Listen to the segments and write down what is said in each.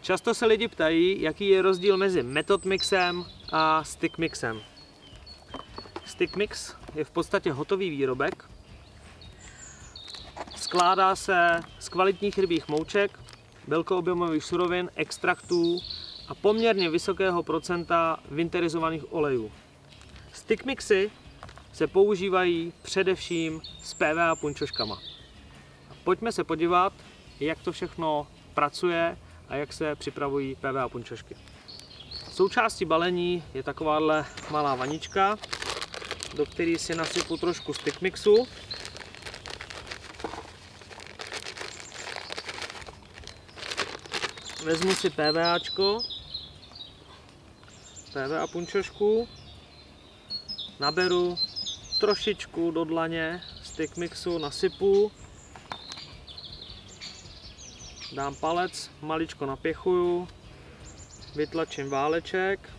Často se lidi ptají, jaký je rozdíl mezi method mixem a stick mixem. Stick mix je v podstatě hotový výrobek. Skládá se z kvalitních rybích mouček, velkoobjemových surovin, extraktů a poměrně vysokého procenta winterizovaných olejů. Stick mixy se používají především s PVA punčoškama. Pojďme se podívat, jak to všechno pracuje a jak se připravují PVA punčošky. Součástí balení je takováhle malá vanička, do které si nasypu trošku stick mixu. Vezmu si PVAčko, PVA punčošku, naberu trošičku do dlaně stick mixu, nasypu, dám palec, maličko napěchuju, vytlačím váleček,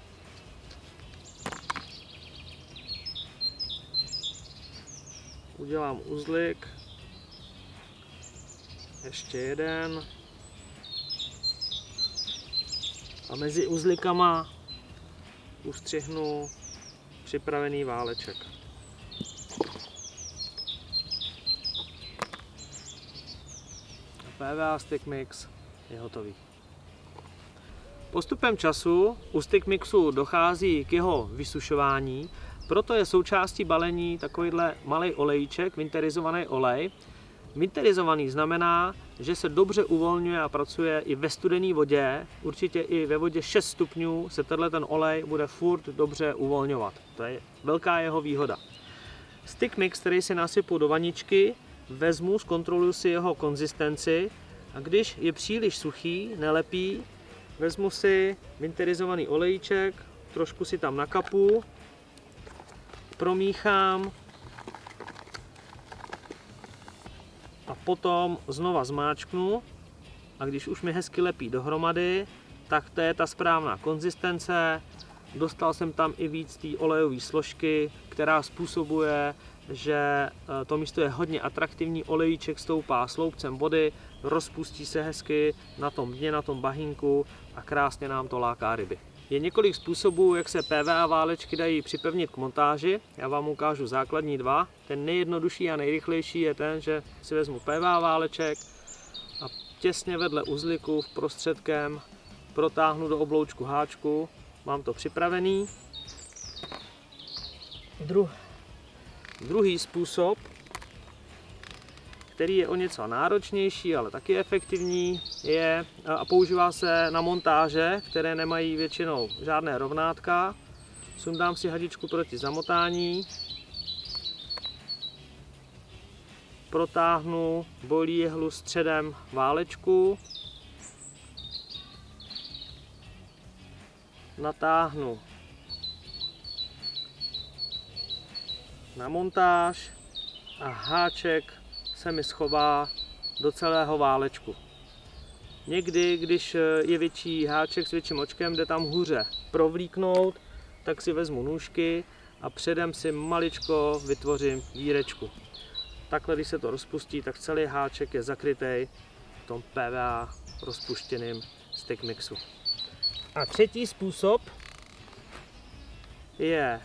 udělám uzlik, ještě jeden a mezi uzlikama ustřihnu připravený váleček. PVA stick mix je hotový. Postupem času u stick mixu dochází k jeho vysušování, proto je součástí balení takovýhle malý olejček, winterizovaný olej. Winterizovaný znamená, že se dobře uvolňuje a pracuje i ve studené vodě, určitě i ve vodě 6 stupňů se ten olej bude furt dobře uvolňovat. To je velká jeho výhoda. Stick mix, který si nasypu do vaničky, vezmu, zkontroluji si jeho konzistenci a když je příliš suchý, nelepí, vezmu si winterizovaný olejček, trošku si tam nakapu, promíchám a potom znova zmáčknu a když už mi hezky lepí dohromady, tak to je ta správná konzistence. Dostal jsem tam i víc té olejové složky, která způsobuje, že to místo je hodně atraktivní, olejček stoupá sloupcem vody, rozpustí se hezky na tom dně, na tom bahínku a krásně nám to láká ryby. Je několik způsobů, jak se PVA válečky dají připevnit k montáži. Já vám ukážu základní dva. Ten nejjednodušší a nejrychlejší je ten, že si vezmu PVA váleček a těsně vedle uzliku vprostředkem protáhnu do obloučku háčku. Mám to připravený. Druhý způsob, který je o něco náročnější, ale taky efektivní, je a používá se na montáže, které nemají většinou žádné rovnátka. Sundám si hadičku proti zamotání, protáhnu bolí jehlu středem válečku, natáhnu na montáž a háček se mi schová do celého válečku. Někdy, když je větší háček s větším očkem, jde tam hůře provlíknout, tak si vezmu nůžky a předem si maličko vytvořím dírečku. Takhle, když se to rozpustí, tak celý háček je zakrytý v tom PVA rozpuštěným stick mixu. A třetí způsob je,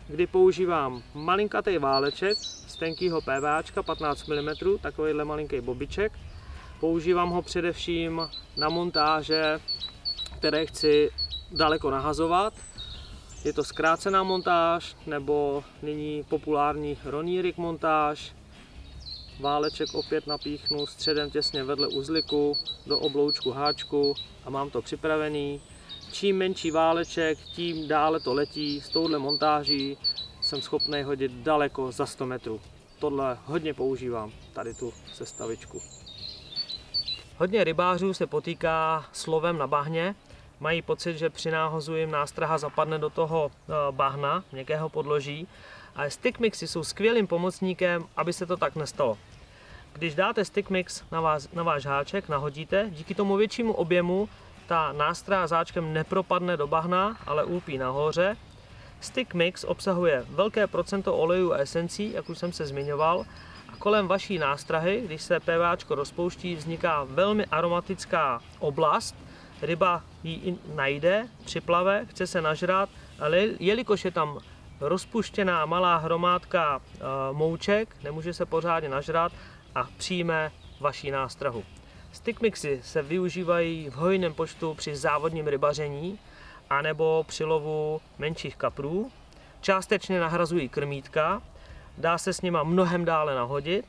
kdy používám malinkatý váleček z tenkýho PVAčka 15 mm, takovýhle malinký bobiček. Používám ho především na montáže, které chci daleko nahazovat. Je to zkrácená montáž nebo nyní populární Ronnie rig montáž. Váleček opět napíchnu středem těsně vedle uzliku do obloučku háčku a mám to připravený. Čím menší váleček, tím dále to letí. S touhle montáží jsem schopný hodit daleko za 100 metrů. Tohle hodně používám, tady tu sestavičku. Hodně rybářů se potýká s lovem na bahně. Mají pocit, že při náhozu jim nástraha zapadne do toho bahna, měkkého podloží. A stick mixy jsou skvělým pomocníkem, aby se to tak nestalo. Když dáte stick mix na váš háček, nahodíte, díky tomu většímu objemu ta nástraha záčkem nepropadne do bahna, ale ulpí nahoře. Stick mix obsahuje velké procento olejů a esencí, jak už jsem se zmiňoval, a kolem vaší nástrahy, když se PVAčko rozpouští, vzniká velmi aromatická oblast, ryba ji najde, připlave, chce se nažrat, ale jelikož je tam rozpuštěná malá hromádka mouček, nemůže se pořádně nažrat a přijme vaši nástrahu. Stick mixy se využívají v hojném počtu při závodním rybaření anebo při lovu menších kaprů. Částečně nahrazují krmítka, dá se s nima mnohem dále nahodit,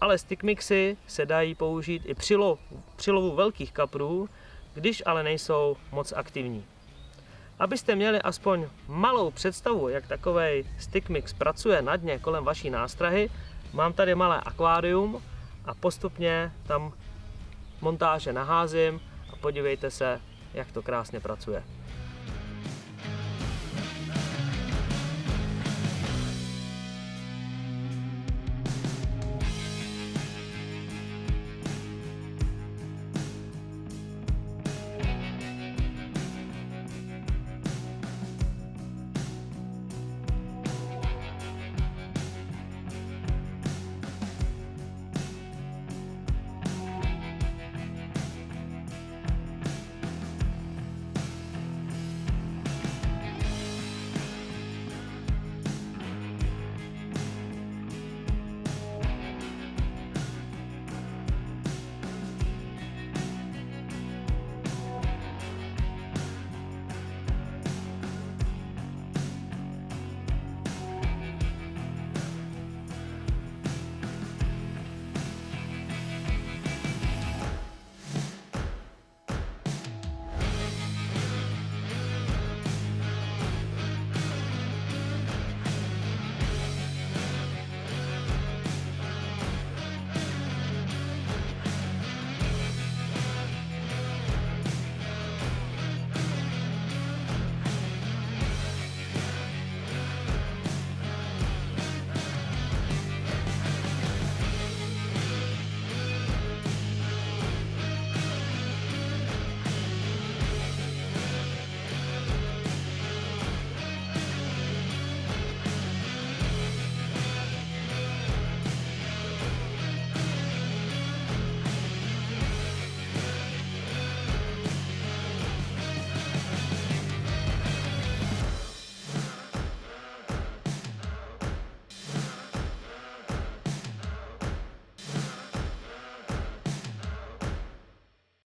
ale stick mixy se dají použít i při lovu velkých kaprů, když ale nejsou moc aktivní. Abyste měli aspoň malou představu, jak takovej stick mix pracuje na dně kolem vaší nástrahy, mám tady malé akvárium a postupně tam montáže naházím a podívejte se, jak to krásně pracuje.